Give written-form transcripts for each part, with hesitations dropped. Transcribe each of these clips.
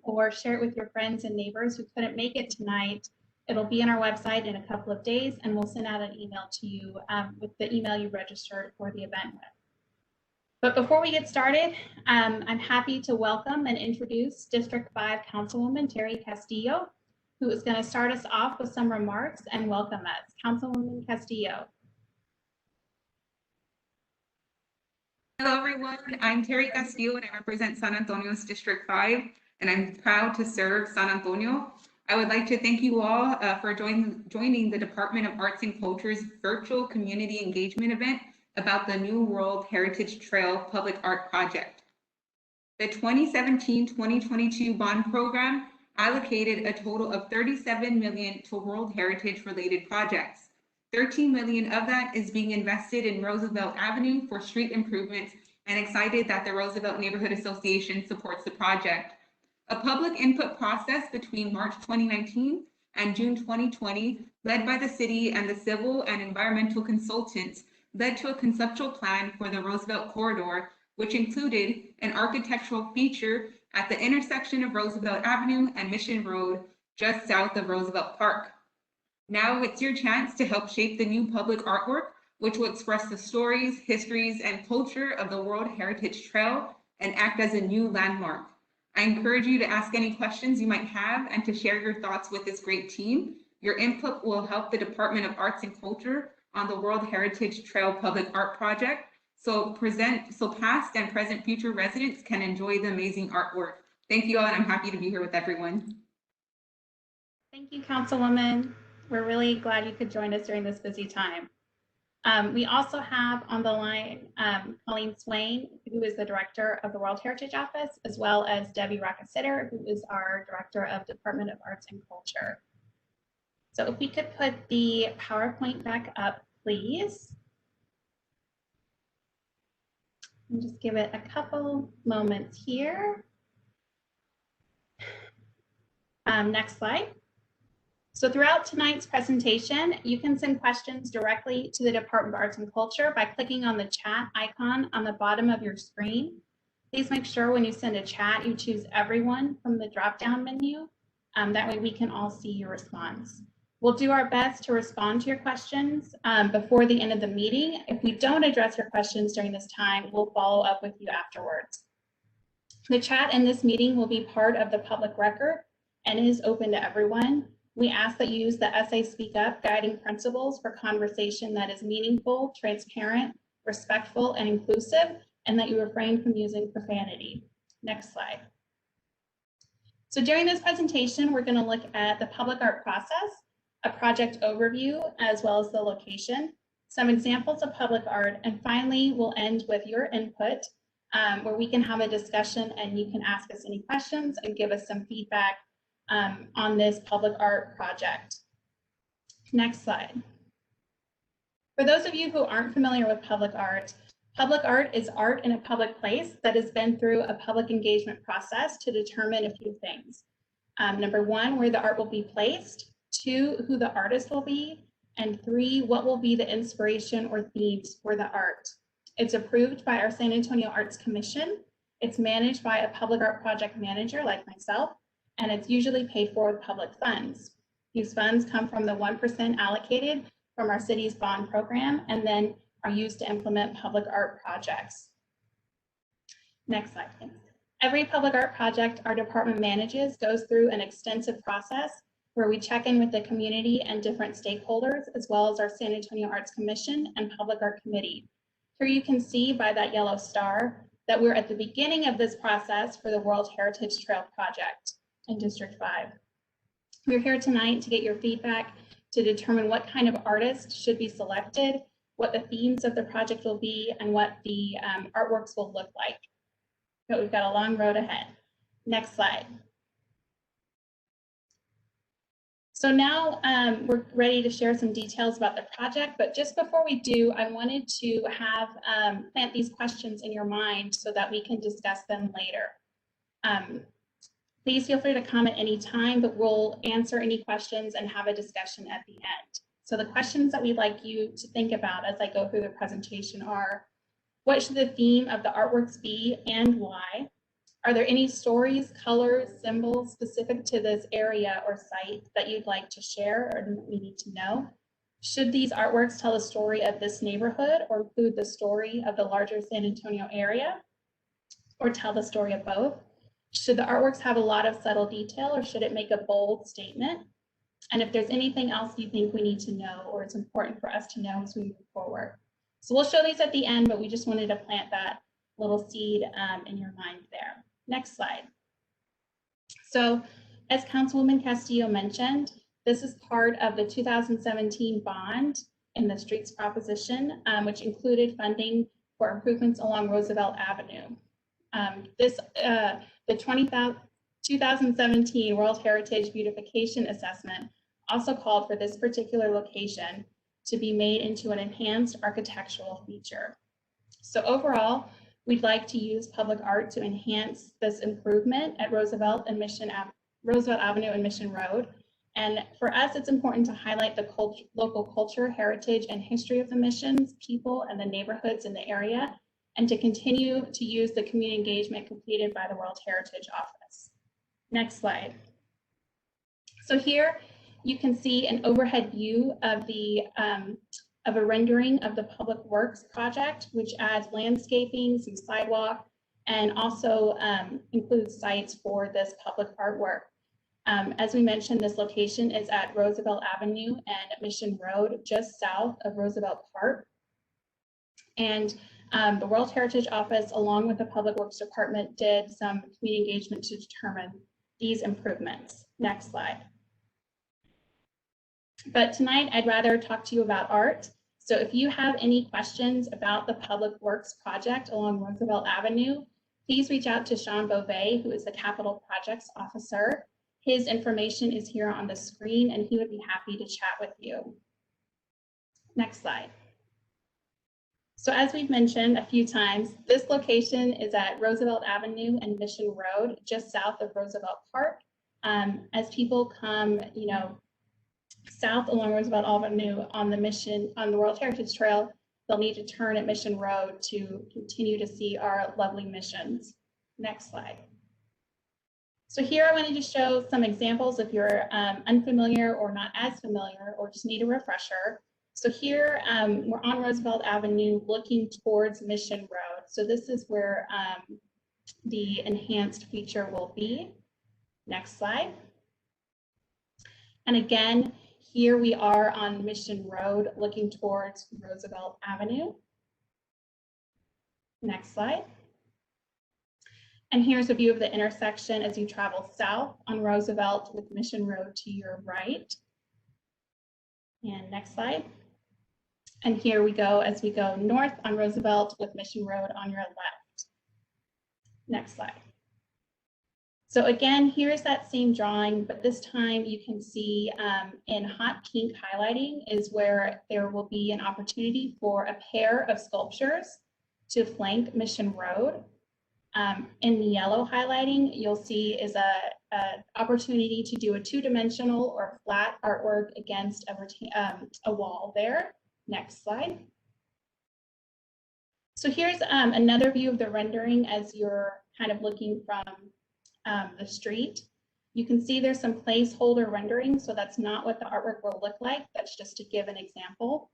or share it with your friends and neighbors who couldn't make it tonight. It'll be on our website in a couple of days, and we'll send out an email to you with the email you registered for the event with. But before we get started, I'm happy to welcome and introduce District 5 Councilwoman Terry Castillo, who is going to start us off with some remarks and welcome us. Councilwoman Castillo. Hello, everyone. I'm Terry Castillo, and I represent San Antonio's District 5, and I'm proud to serve San Antonio. I would like to thank you all for joining the Department of Arts and Culture's virtual community engagement event about the new World Heritage Trail Public Art Project. The 2017-2022 bond program allocated a total of $37 million to World Heritage related projects. $13 million of that is being invested in Roosevelt Avenue for street improvements, and excited that the Roosevelt Neighborhood Association supports the project. A public input process between March 2019 and June 2020, led by the city and the civil and environmental consultants, led to a conceptual plan for the Roosevelt corridor, which included an architectural feature at the intersection of Roosevelt Avenue and Mission Road, just south of Roosevelt Park. Now it's your chance to help shape the new public artwork, which will express the stories, histories, and culture of the World Heritage Trail and act as a new landmark. I encourage you to ask any questions you might have and to share your thoughts with this great team. Your input will help the Department of Arts and Culture on the World Heritage Trail Public Art Project, so past and present future residents can enjoy the amazing artwork. Thank you all, and I'm happy to be here with everyone. Thank you, Councilwoman. We're really glad you could join us during this busy time. We also have on the line Colleen Swain, who is the director of the World Heritage Office, as well as Debbie Rocca-Sitter, who is our director of Department of Arts and Culture. So if we could put the PowerPoint back up, please. And just give it a couple moments here. Next slide. So throughout tonight's presentation, you can send questions directly to the Department of Arts and Culture by clicking on the chat icon on the bottom of your screen. Please make sure when you send a chat, you choose everyone from the drop-down menu. That way we can all see your response. We'll do our best to respond to your questions before the end of the meeting. If we don't address your questions during this time, we'll follow up with you afterwards. The chat in this meeting will be part of the public record and is open to everyone. We ask that you use the SA Speak Up guiding principles for conversation that is meaningful, transparent, respectful, and inclusive, and that you refrain from using profanity. Next slide. So during this presentation, we're going to look at the public art process, a project overview, as well as the location, some examples of public art, and finally, we'll end with your input, where we can have a discussion and you can ask us any questions and give us some feedback on this public art project. Next slide. For those of you who aren't familiar with public art is art in a public place that has been through a public engagement process to determine a few things. Number one, where the art will be placed. 2, who the artist will be. And 3, what will be the inspiration or themes for the art. It's approved by our San Antonio Arts Commission. It's managed by a public art project manager like myself, and it's usually paid for with public funds. These funds come from the 1% allocated from our city's bond program and then are used to implement public art projects. Next slide, please. Every public art project our department manages goes through an extensive process where we check in with the community and different stakeholders, as well as our San Antonio Arts Commission and Public Art Committee. Here you can see by that yellow star that we're at the beginning of this process for the World Heritage Trail Project in District 5. We're here tonight to get your feedback to determine what kind of artist should be selected, what the themes of the project will be, and what the artworks will look like. But we've got a long road ahead. Next slide. So now we're ready to share some details about the project, but just before we do, I wanted to have plant these questions in your mind so that we can discuss them later. Please feel free to comment anytime, but we'll answer any questions and have a discussion at the end. So the questions that we'd like you to think about as I go through the presentation are, what should the theme of the artworks be and why? Are there any stories, colors, symbols specific to this area or site that you'd like to share or that we need to know? Should these artworks tell the story of this neighborhood or include the story of the larger San Antonio area, or tell the story of both? Should the artworks have a lot of subtle detail, or should it make a bold statement? And if there's anything else you think we need to know or it's important for us to know as we move forward. So we'll show these at the end, but we just wanted to plant that little seed in your mind there. Next slide. So as Councilwoman Castillo mentioned, this is part of the 2017 bond in the streets proposition, which included funding for improvements along Roosevelt Avenue. The 2017 World Heritage Beautification Assessment also called for this particular location to be made into an enhanced architectural feature. So overall, we'd like to use public art to enhance this improvement at Roosevelt Avenue and Mission Road. And for us, it's important to highlight the local culture, heritage, and history of the missions, people, and the neighborhoods in the area, and to continue to use the community engagement completed by the World Heritage Office. Next slide. So here you can see an overhead view of a rendering of the Public Works project, which adds landscaping, some sidewalk, and also includes sites for this public artwork. As we mentioned, this location is at Roosevelt Avenue and Mission Road, just south of Roosevelt Park. And the World Heritage Office, along with the Public Works Department, did some community engagement to determine these improvements. Next slide. But tonight, I'd rather talk to you about art. So if you have any questions about the Public Works project along Roosevelt Avenue, please reach out to Sean Beauvais, who is the Capital Projects Officer. His information is here on the screen, and he would be happy to chat with you. Next slide. So as we've mentioned a few times, this location is at Roosevelt Avenue and Mission Road, just south of Roosevelt Park. As people come, south along Roosevelt Avenue on the World Heritage Trail, they'll need to turn at Mission Road to continue to see our lovely missions. Next slide. So here I wanted to show some examples if you're unfamiliar or not as familiar or just need a refresher. So here we're on Roosevelt Avenue looking towards Mission Road. So this is where the enhanced feature will be. Next slide. And again, here we are on Mission Road looking towards Roosevelt Avenue. Next slide. And here's a view of the intersection as you travel south on Roosevelt with Mission Road to your right. And next slide. And here we go as we go north on Roosevelt with Mission Road on your left. Next slide. So again, here's that same drawing, but this time you can see in hot pink highlighting is where there will be an opportunity for a pair of sculptures to flank Mission Road. In the yellow highlighting, you'll see is a opportunity to do a two-dimensional or flat artwork against a wall there. Next slide. So here's another view of the rendering as you're kind of looking from the street. You can see there's some placeholder rendering, so that's not what the artwork will look like. That's just to give an example.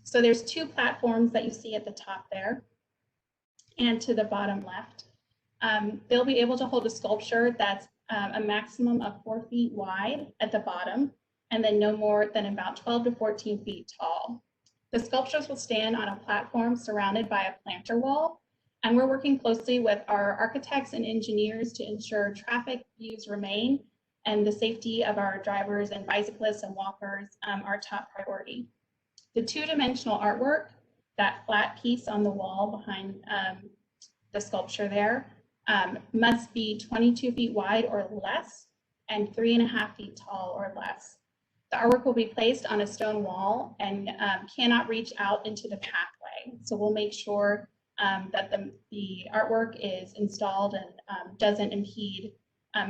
So there's two platforms that you see at the top there and to the bottom left. They'll be able to hold a sculpture that's a maximum of 4 feet wide at the bottom, and then no more than about 12 to 14 feet tall. The sculptures will stand on a platform surrounded by a planter wall, and we're working closely with our architects and engineers to ensure traffic views remain and the safety of our drivers and bicyclists and walkers are top priority. The two-dimensional artwork, that flat piece on the wall behind the sculpture there, must be 22 feet wide or less and 3.5 feet tall or less. The artwork will be placed on a stone wall and cannot reach out into the pathway. So we'll make sure that the artwork is installed and doesn't impede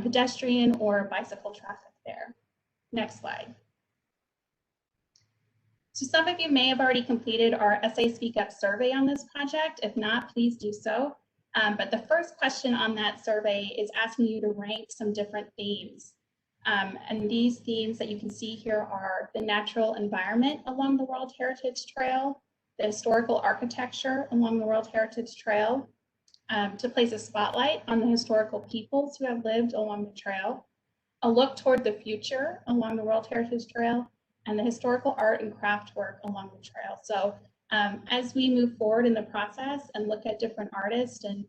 pedestrian or bicycle traffic there. Next slide. So some of you may have already completed our Essay Speak Up survey on this project. If not, please do so. But the first question on that survey is asking you to rank some different themes. And these themes that you can see here are the natural environment along the World Heritage Trail, the historical architecture along the World Heritage Trail, to place a spotlight on the historical peoples who have lived along the trail, a look toward the future along the World Heritage Trail, and the historical art and craft work along the trail. So as we move forward in the process and look at different artists and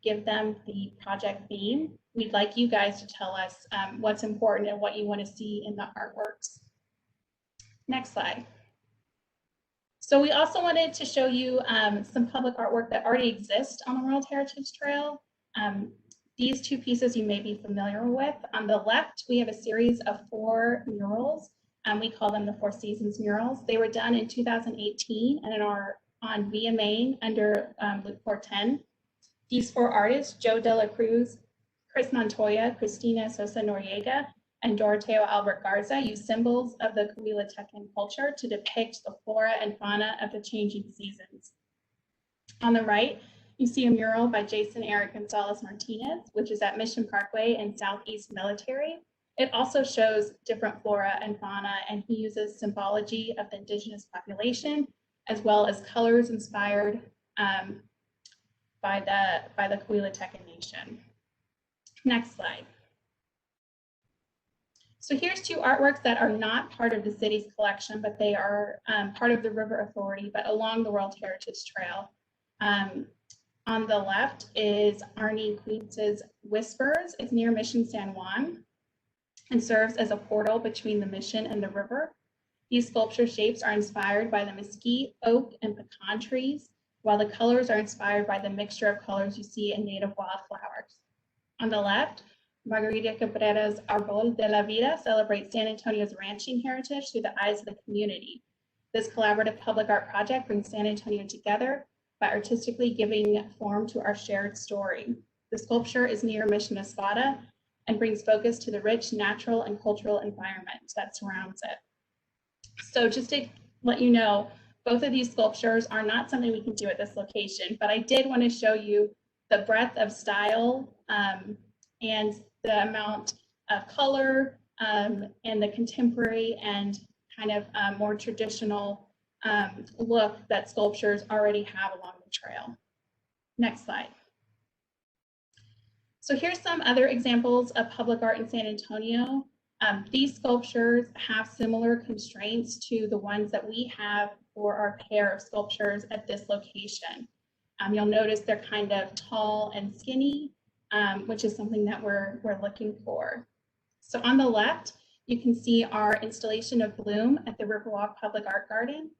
give them the project theme, we'd like you guys to tell us what's important and what you want to see in the artworks. Next slide. So we also wanted to show you some public artwork that already exists on the World Heritage Trail. These two pieces you may be familiar with. On the left, we have a series of 4 murals. We call them the 4 Seasons murals. They were done in 2018 and are on VMA under Loop 410. These 4 artists, Joe De La Cruz, Chris Montoya, Cristina Sosa Noriega, and Doroteo Albert Garza use symbols of the Coahuiltecan culture to depict the flora and fauna of the changing seasons. On the right, you see a mural by Jason Eric Gonzalez Martinez, which is at Mission Parkway and Southeast Military. It also shows different flora and fauna, and he uses symbology of the indigenous population, as well as colors inspired by the Coahuiltecan Nation. Next slide. So here's 2 artworks that are not part of the city's collection, but they are part of the River Authority, but along the World Heritage Trail. On the left is Arnie Queentz's Whispers. It's near Mission San Juan and serves as a portal between the mission and the river. These sculpture shapes are inspired by the mesquite, oak, and pecan trees, while the colors are inspired by the mixture of colors you see in native wildflowers. On the left, Margarita Cabrera's Arbol de la Vida celebrates San Antonio's ranching heritage through the eyes of the community. This collaborative public art project brings San Antonio together by artistically giving form to our shared story. The sculpture is near Mission Espada and brings focus to the rich natural and cultural environment that surrounds it. So just to let you know, both of these sculptures are not something we can do at this location, but I did want to show you the breadth of style and the amount of color and the contemporary and kind of more traditional look that sculptures already have along the trail. Next slide. So here's some other examples of public art in San Antonio. These sculptures have similar constraints to the ones that we have for our pair of sculptures at this location. You'll notice they're kind of tall and skinny, which is something that we're looking for. So on the left, you can see our installation of Bloom at the Riverwalk Public Art Garden.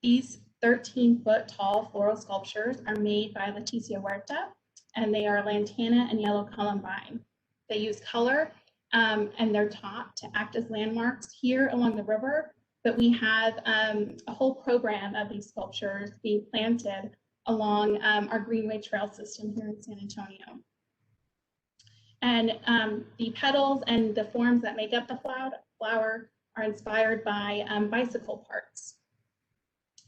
These 13-foot tall floral sculptures are made by Leticia Huerta, and they are lantana and yellow columbine. They use color and they're topped to act as landmarks here along the river, but we have a whole program of these sculptures being planted along our Greenway Trail system here in San Antonio. And the petals and the forms that make up the flower are inspired by bicycle parts.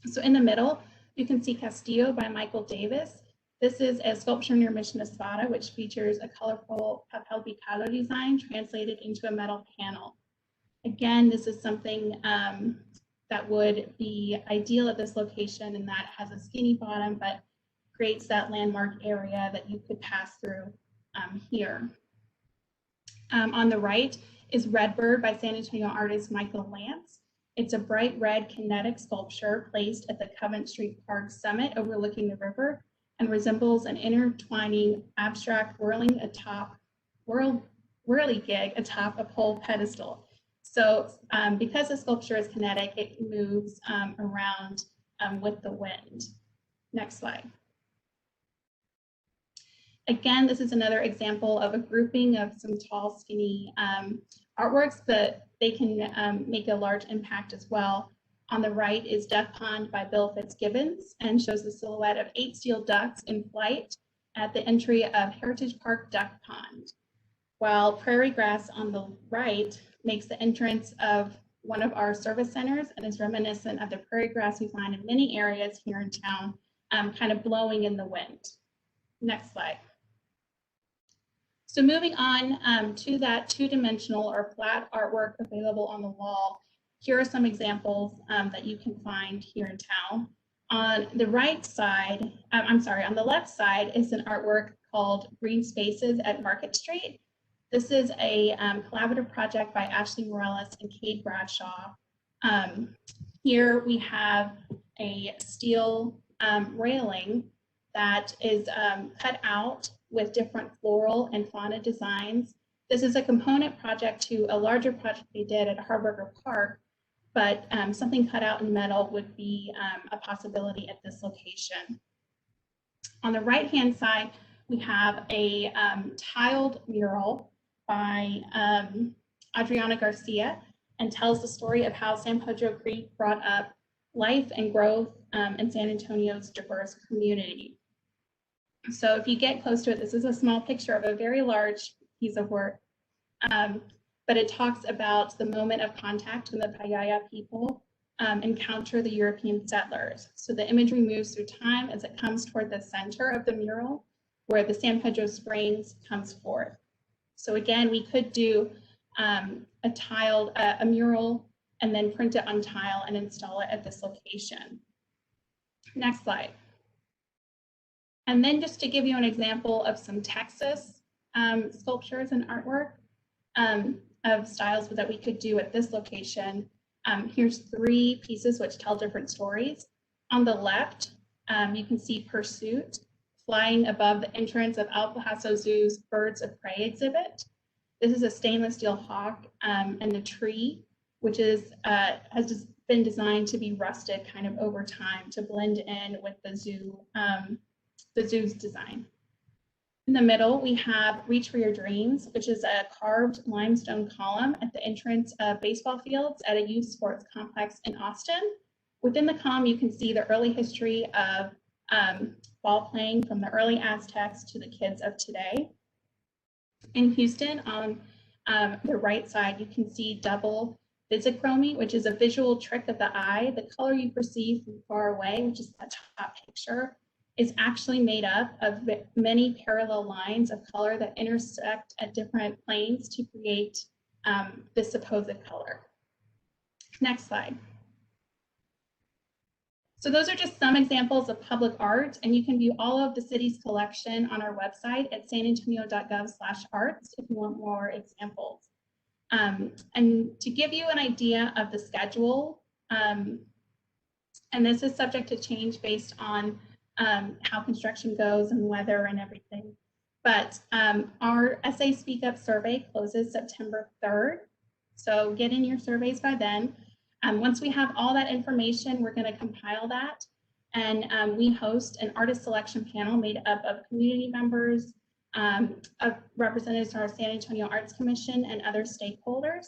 So in the middle, you can see Castillo by Michael Davis. This is a sculpture near Mission Espada, which features a colorful papel picado design translated into a metal panel. Again, this is something that would be ideal at this location, and that has a skinny bottom, but creates that landmark area that you could pass through here. On the right is Redbird by San Antonio artist Michael Lance. It's a bright red kinetic sculpture placed at the Covent Street Park summit overlooking the river and resembles an intertwining abstract whirly gig atop a pole pedestal. So because the sculpture is kinetic, it moves around with the wind. Next slide. Again, this is another example of a grouping of some tall, skinny artworks, but they can make a large impact as well. On the right is Duck Pond by Bill Fitzgibbons and shows the silhouette of 8 steel ducks in flight at the entry of Heritage Park Duck Pond, while Prairie Grass on the right makes the entrance of one of our service centers and is reminiscent of the prairie grass we find in many areas here in town, kind of blowing in the wind. Next slide. So moving on to that two-dimensional or flat artwork available on the wall, here are some examples that you can find here in town. On the right side, on the left side is an artwork called Green Spaces at Market Street. This is a collaborative project by Ashley Morales and Kate Bradshaw. Here we have a steel railing that is cut out with different floral and fauna designs. This is a component project to a larger project they did at Harburger Park, but something cut out in metal would be a possibility at this location. On the right-hand side, we have a tiled mural by Adriana Garcia, and tells the story of how San Pedro Creek brought up life and growth in San Antonio's diverse community. So if you get close to it, this is a small picture of a very large piece of work, but it talks about the moment of contact when the Payaya people encounter the European settlers. So the imagery moves through time as it comes toward the center of the mural, where the San Pedro Springs comes forth. So again, we could do a mural and then print it on tile and install it at this location. Next slide. And then just to give you an example of some Texas sculptures and artwork of styles that we could do at this location. Here's 3 pieces which tell different stories. On the left, you can see Pursuit flying above the entrance of El Paso Zoo's Birds of Prey exhibit. This is a stainless steel hawk and the tree, which is has just been designed to be rusted kind of over time to blend in with the zoo's design. In the middle, we have Reach for Your Dreams, which is a carved limestone column at the entrance of baseball fields at a youth sports complex in Austin. Within the column, you can see the early history of ball playing from the early Aztecs to the kids of today. In Houston, on the right side, you can see double physichromy, which is a visual trick of the eye. The color you perceive from far away, which is that top picture, is actually made up of many parallel lines of color that intersect at different planes to create this supposed color. Next slide. So those are just some examples of public art, and you can view all of the city's collection on our website at sanantonio.gov/arts if you want more examples. And to give you an idea of the schedule, and this is subject to change based on how construction goes and weather and everything, but our SA Speak Up survey closes September 3rd, so get in your surveys by then. Once we have all that information, we're going to compile that, and we host an artist selection panel made up of community members, of representatives from our San Antonio Arts Commission and other stakeholders,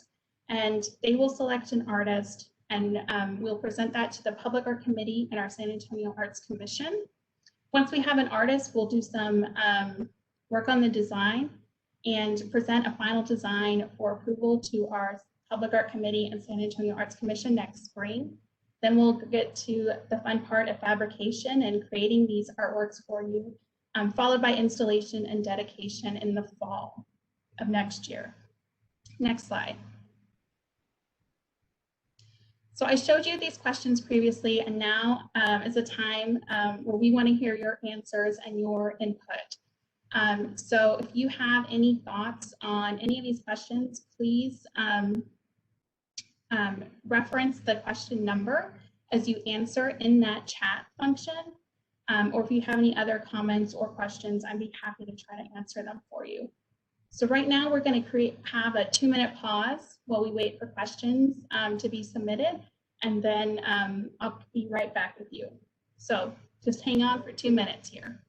and they will select an artist, and we'll present that to the Public Art Committee and our San Antonio Arts Commission. Once we have an artist, we'll do some work on the design and present a final design for approval to our Public Art Committee and San Antonio Arts Commission next spring. Then we'll get to the fun part of fabrication and creating these artworks for you, followed by installation and dedication in the fall of next year. Next slide. So I showed you these questions previously, and now is a time where we want to hear your answers and your input. So if you have any thoughts on any of these questions, please reference the question number as you answer in that chat function. Or if you have any other comments or questions, I'd be happy to try to answer them for you. So right now we're going to have a 2-minute pause while we wait for questions to be submitted, and then I'll be right back with you. So just hang on for 2 minutes here.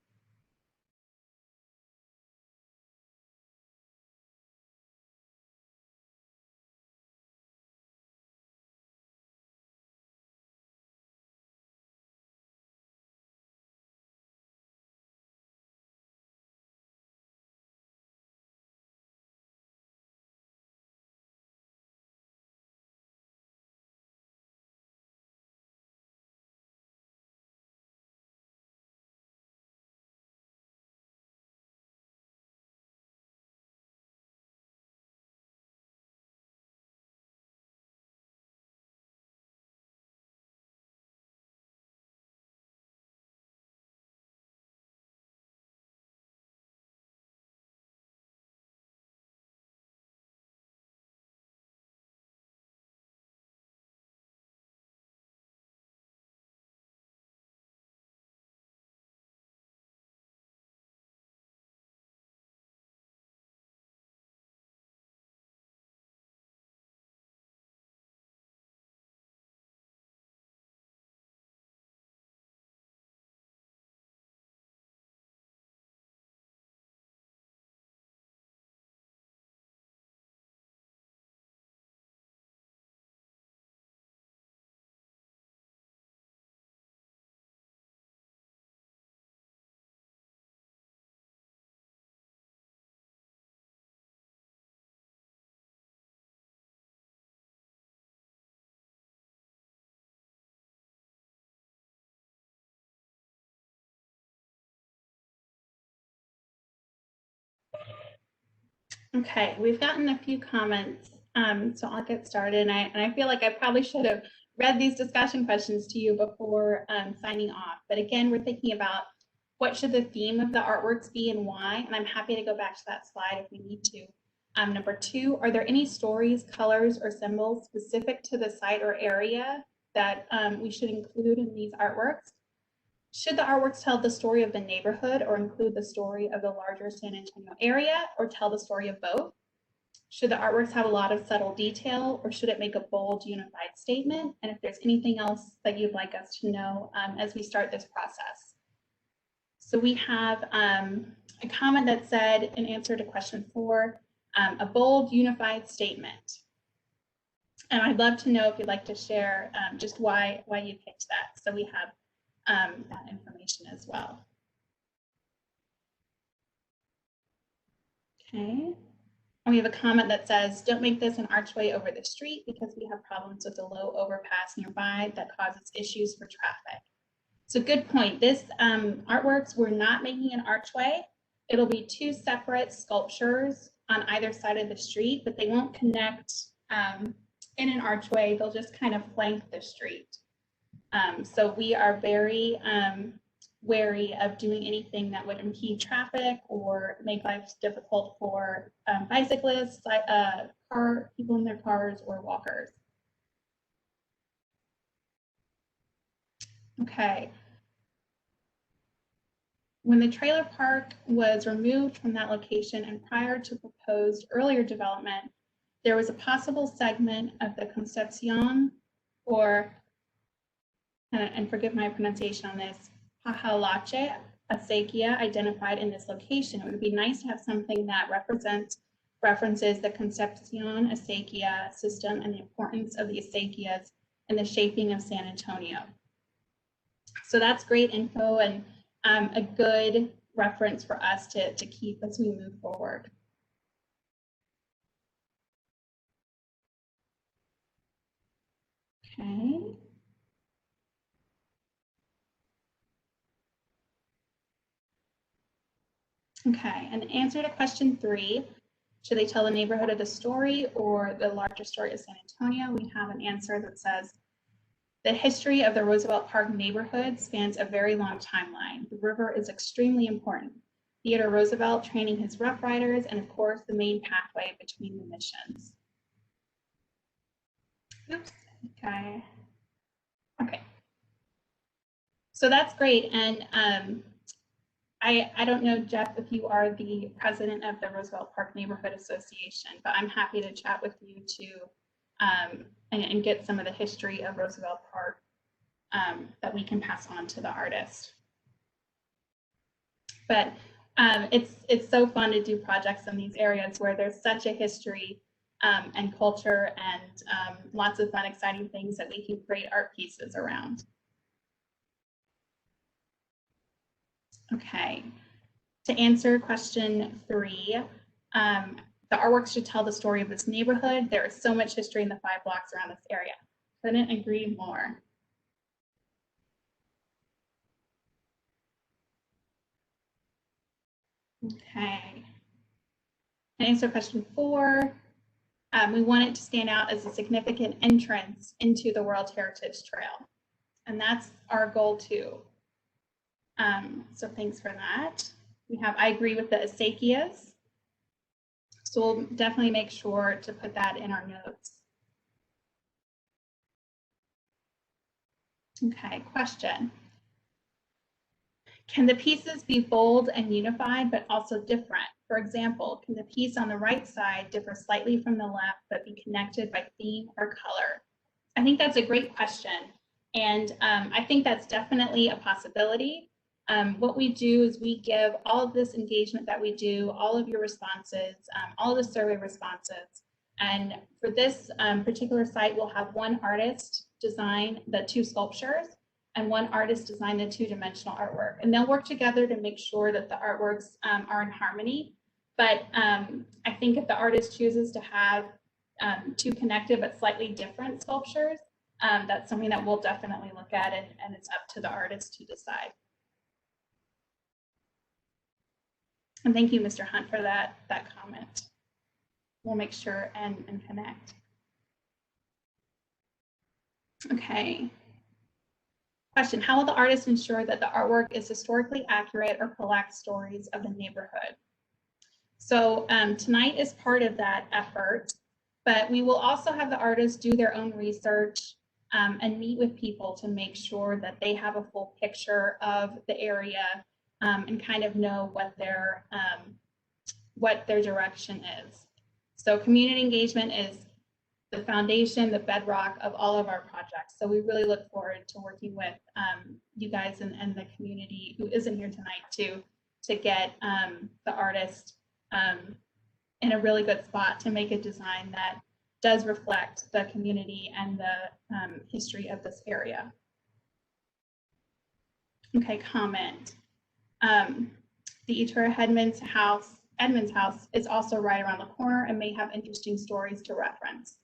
Okay, we've gotten a few comments, so I'll get started. And I feel like I probably should have read these discussion questions to you before signing off. But again, we're thinking about what should the theme of the artworks be and why, and I'm happy to go back to that slide if we need to. Number 2, are there any stories, colors, or symbols specific to the site or area that we should include in these artworks? Should the artworks tell the story of the neighborhood or include the story of the larger San Antonio area, or tell the story of both? Should the artworks have a lot of subtle detail, or should it make a bold, unified statement? And if there's anything else that you'd like us to know as we start this process. So we have a comment that said, in answer to question 4, a bold, unified statement. And I'd love to know if you'd like to share just why you picked that. So we have that information as well. Okay. And we have a comment that says, don't make this an archway over the street because we have problems with the low overpass nearby that causes issues for traffic. So good point. This artworks, we're not making an archway. It'll be 2 separate sculptures on either side of the street, but they won't connect in an archway. They'll just kind of flank the street. So we are very wary of doing anything that would impede traffic or make life difficult for bicyclists, people in their cars, or walkers. Okay. When the trailer park was removed from that location and prior to proposed earlier development, there was a possible segment of the Concepcion, or, and forgive my pronunciation on this, Pahalache acequia identified in this location. It would be nice to have something that references the Concepcion acequia system and the importance of the acequias in the shaping of San Antonio. So that's great info and a good reference for us to keep as we move forward. Okay. Okay, and answer to question 3, should they tell the neighborhood of the story or the larger story of San Antonio? We have an answer that says, the history of the Roosevelt Park neighborhood spans a very long timeline. The river is extremely important. Theodore Roosevelt training his Rough Riders, and of course, the main pathway between the missions. Oops, okay. Okay. So that's great. And I don't know, Jeff, if you are the president of the Roosevelt Park Neighborhood Association, but I'm happy to chat with you and get some of the history of Roosevelt Park that we can pass on to the artist. But it's so fun to do projects in these areas where there's such a history and culture and lots of fun, exciting things that we can create art pieces around. Okay, to answer question 3, the artworks should tell the story of this neighborhood. There is so much history in the 5 blocks around this area. Couldn't agree more. Okay. To answer question 4, we want it to stand out as a significant entrance into the World Heritage Trail. And that's our goal too. So thanks for that. We have, I agree with the acequias. So we'll definitely make sure to put that in our notes. Okay, question. Can the pieces be bold and unified, but also different? For example, can the piece on the right side differ slightly from the left, but be connected by theme or color? I think that's a great question. And I think that's definitely a possibility. What we do is we give all of this engagement that we do, all of your responses, all of the survey responses. And for this particular site, we'll have one artist design the 2 sculptures and one artist design the 2-dimensional artwork. And they'll work together to make sure that the artworks are in harmony. But I think if the artist chooses to have 2 connected but slightly different sculptures, that's something that we'll definitely look at, and it's up to the artist to decide. And thank you, Mr. Hunt, for that comment. we'll make sure and connect. Okay. Question, how will the artist ensure that the artwork is historically accurate or collect stories of the neighborhood? So tonight is part of that effort, but we will also have the artists do their own research and meet with people to make sure that they have a full picture of the area and kind of know what their direction is. So community engagement is the foundation, the bedrock of all of our projects. So we really look forward to working with you guys and the community who isn't here tonight to get the artist in a really good spot to make a design that does reflect the community and the history of this area. Okay, comment. The Etura Edmonds house is also right around the corner and may have interesting stories to reference.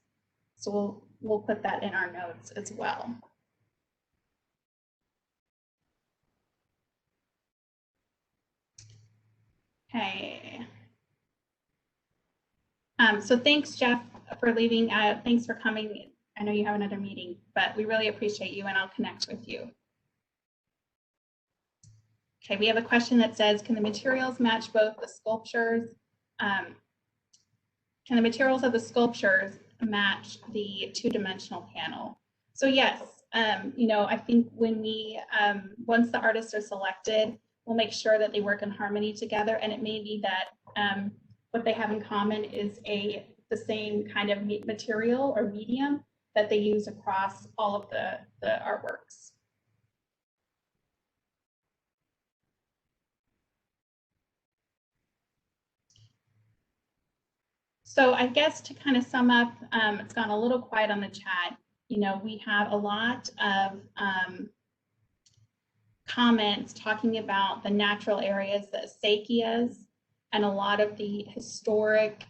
So we'll put that in our notes as well. Okay. So thanks, Jeff, for leaving. Thanks for coming. I know you have another meeting, but we really appreciate you and I'll connect with you. Okay, we have a question that says, can the materials match both the sculptures? Can the materials of the sculptures match the two-dimensional panel? So yes, you know, I think when we, once the artists are selected, we'll make sure that they work in harmony together, and it may be that what they have in common is the same kind of material or medium that they use across all of the artworks. So I guess to kind of sum up, it's gone a little quiet on the chat. You know, we have a lot of comments talking about the natural areas, the acequias, and a lot of the historic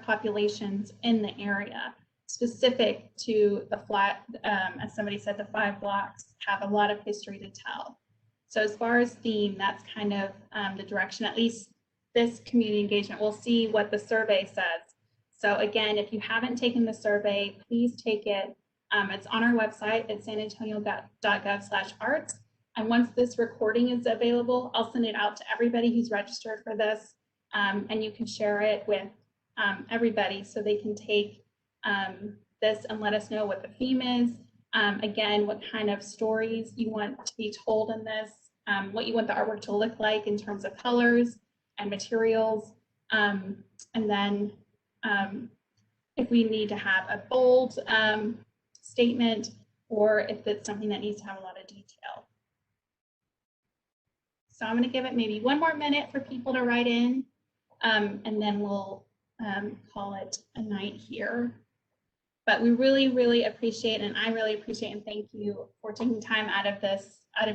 populations in the area, specific to the flat, as somebody said, the 5 blocks have a lot of history to tell. So as far as theme, that's kind of the direction, at least this community engagement. We'll see what the survey says. So again, if you haven't taken the survey, please take it. It's on our website at sanantonio.gov/arts. And once this recording is available, I'll send it out to everybody who's registered for this, and you can share it with everybody so they can take this and let us know what the theme is. Again, what kind of stories you want to be told in this, what you want the artwork to look like in terms of colors and materials. And then if we need to have a bold statement, or if it's something that needs to have a lot of detail. So I'm going to give it maybe 1 more minute for people to write in, and then we'll call it a night here. But we really, really appreciate, and I really appreciate and thank you for taking time out of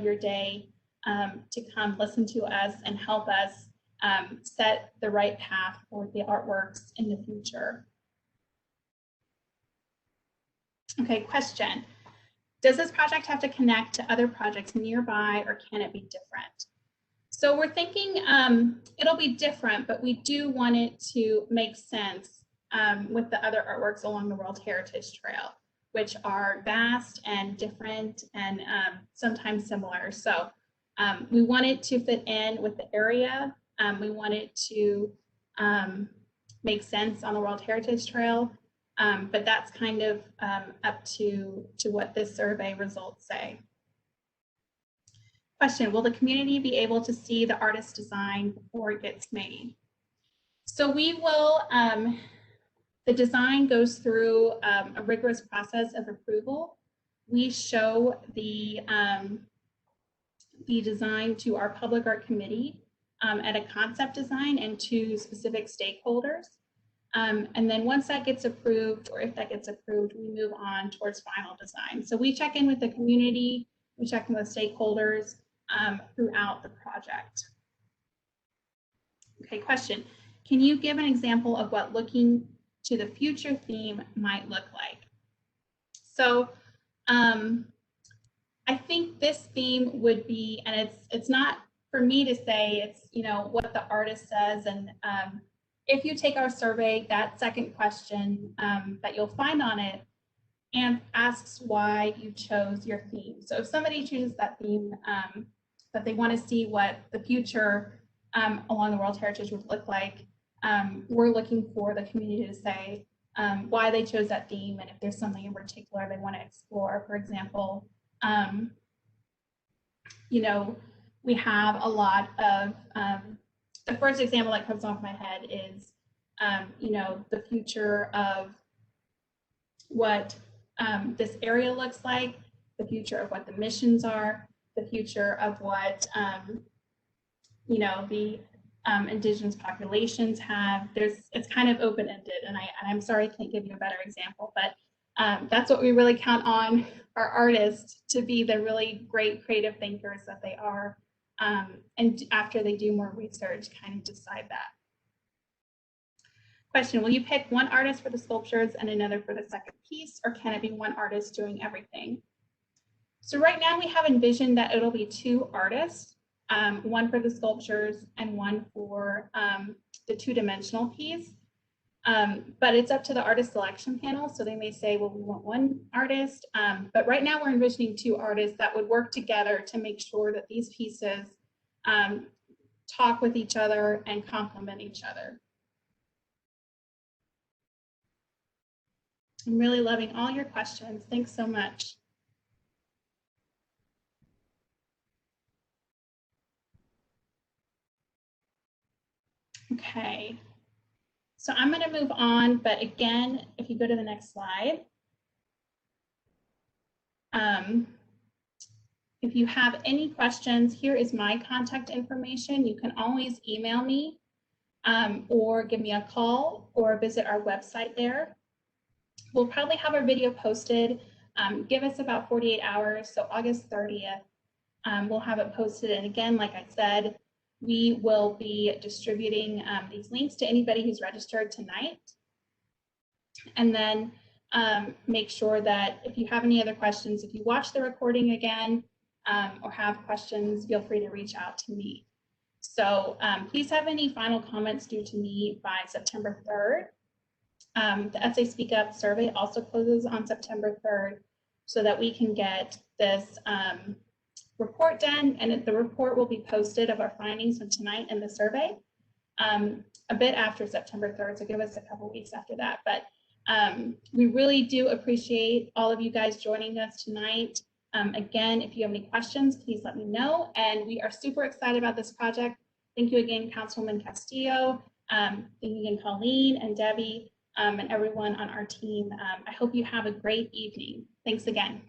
your day to come listen to us and help us set the right path for the artworks in the future. Okay, question. Does this project have to connect to other projects nearby, or can it be different? So we're thinking it'll be different, but we do want it to make sense with the other artworks along the World Heritage Trail, which are vast and different and sometimes similar. So we want it to fit in with the area. We want it to make sense on the World Heritage Trail, but that's kind of up to what this survey results say. Question, will the community be able to see the artist's design before it gets made? So we will, the design goes through a rigorous process of approval. We show the design to our public art committee at a concept design and to specific stakeholders. And then once that gets approved, or if that gets approved, we move on towards final design. So we check in with the community, we check in with stakeholders throughout the project. Okay, question. Can you give an example of what looking to the future theme might look like? So I think this theme would be, and it's not for me to say, it's, you know, what the artist says, and if you take our survey, that second question that you'll find on it and asks why you chose your theme. So if somebody chooses that theme, that they want to see what the future along the World Heritage would look like, we're looking for the community to say why they chose that theme and if there's something in particular they want to explore. For example, you know, we have a lot of, the first example that comes off my head is, you know, the future of what this area looks like, the future of what the missions are, the future of what, you know, the indigenous populations have. It's kind of open-ended, and I'm sorry I can't give you a better example, but that's what we really count on our artists to be the really great creative thinkers that they are, and after they do more research, kind of decide that. Question, will you pick one artist for the sculptures and another for the second piece, or can it be one artist doing everything? So right now we have envisioned that it'll be two artists, one for the sculptures and one for the two-dimensional piece. But it's up to the artist selection panel. So they may say, well, we want one artist, but right now we're envisioning two artists that would work together to make sure that these pieces talk with each other and complement each other. I'm really loving all your questions. Thanks so much. Okay, so I'm going to move on, but again, if you go to the next slide, if you have any questions, here is my contact information. You can always email me or give me a call or visit our website there. We'll probably have our video posted. Give us about 48 hours, so August 30th, we'll have it posted. And again, like I said, we will be distributing these links to anybody who's registered tonight. And then make sure that if you have any other questions, if you watch the recording again or have questions, feel free to reach out to me. So please have any final comments due to me by September 3rd. The Essay Speak Up survey also closes on September 3rd so that we can get this report done, and the report will be posted of our findings from tonight in the survey a bit after September 3rd, so give us a couple weeks after that. But we really do appreciate all of you guys joining us tonight. Again, if you have any questions, please let me know, and we are super excited about this project. Thank you again, Councilwoman Castillo. Thank you again, Colleen and Debbie, and everyone on our team. I hope you have a great evening. Thanks again.